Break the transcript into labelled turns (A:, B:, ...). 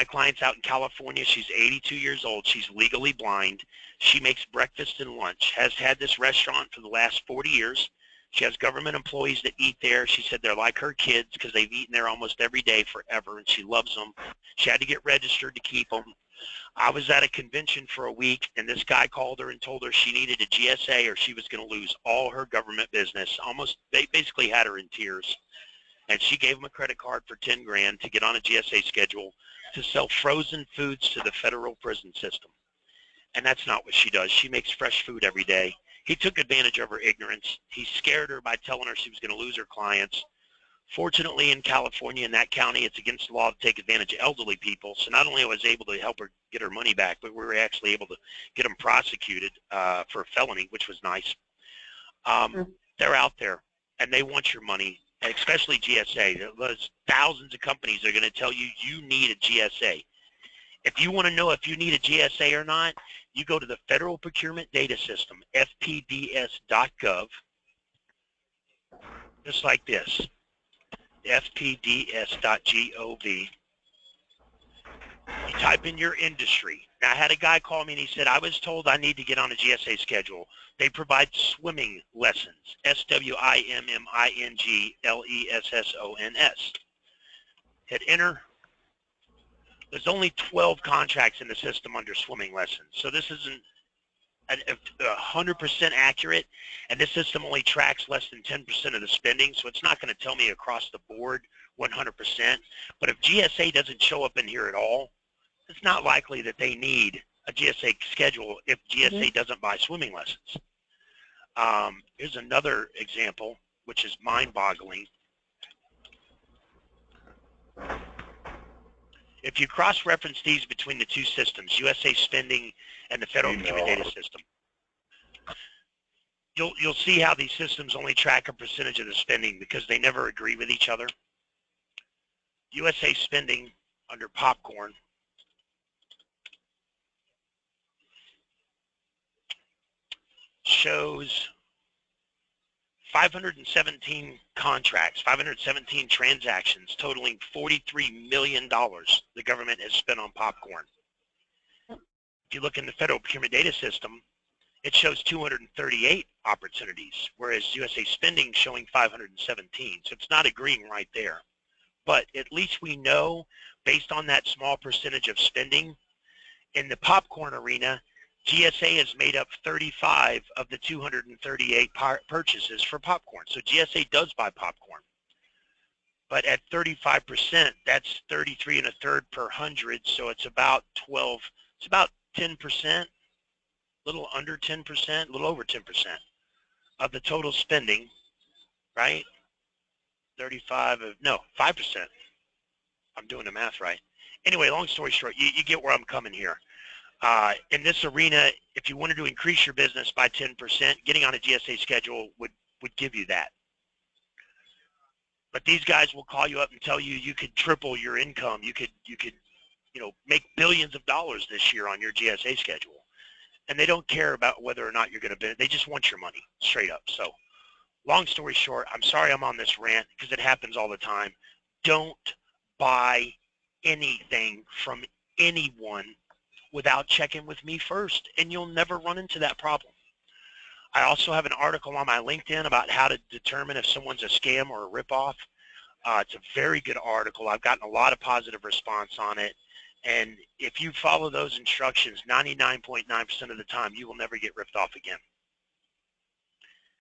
A: My client's out in California. She's 82 years old. She's legally blind. She makes breakfast and lunch, has had this restaurant for the last 40 years. She has government employees that eat there. She said they're like her kids because they've eaten there almost every day forever, and she loves them. She had to get registered to keep them. I was at a convention for a week, and this guy called her and told her she needed a GSA or she was going to lose all her government business. They basically had her in tears. And she gave him a credit card for 10 grand to get on a GSA schedule to sell frozen foods to the federal prison system. And that's not what she does. She makes fresh food every day. He took advantage of her ignorance. He scared her by telling her she was going to lose her clients. Fortunately, in California, in that county, it's against the law to take advantage of elderly people. So not only was I able to help her get her money back, but we were actually able to get them prosecuted for a felony, which was nice. They're out there, and they want your money. Especially GSA. There's thousands of companies that are going to tell you you need a GSA. If you want to know if you need a GSA or not, you go to the Federal Procurement Data System, fpds.gov, just like this, fpds.gov. You type in your industry. Now, I had a guy call me and he said, I was told I need to get on a GSA schedule. They provide swimming lessons, SWIMMING-LESSONS. Hit enter. There's only 12 contracts in the system under swimming lessons. So this isn't 100% accurate, and this system only tracks less than 10% of the spending, so it's not going to tell me across the board 100%. But if GSA doesn't show up in here at all, it's not likely that they need a GSA schedule if GSA doesn't buy swimming lessons. Here's another example, which is mind-boggling. If you cross-reference these between the two systems, USA Spending and the Federal Procurement Data System, you'll see how these systems only track a percentage of the spending because they never agree with each other. USA Spending under popcorn shows 517 contracts, 517 transactions totaling $43 million the government has spent on popcorn. If you look in the Federal Procurement Data System, it shows 238 opportunities, whereas USA Spending showing 517. So it's not agreeing right there. But at least we know, based on that small percentage of spending, in the popcorn arena, GSA has made up 35 of the 238 purchases for popcorn. So GSA does buy popcorn. But at 35%, that's 33 1/3 per 100. So it's about 12, it's about 10%, a little under 10%, a little over 10% of the total spending, right? 5%. I'm doing the math right. Anyway, long story short, you get where I'm coming here. In this arena, if you wanted to increase your business by 10%, getting on a GSA schedule would give you that. But these guys will call you up and tell you you could triple your income. You could make billions of dollars this year on your GSA schedule. And they don't care about whether or not you're going to, they just want your money straight up. So long story short, I'm sorry I'm on this rant because it happens all the time. Don't buy anything from anyone without checking with me first, and you'll never run into that problem. I also have an article on my LinkedIn about how to determine if someone's a scam or a ripoff. It's a very good article. I've gotten a lot of positive response on it, and if you follow those instructions 99.9% of the time, you will never get ripped off again.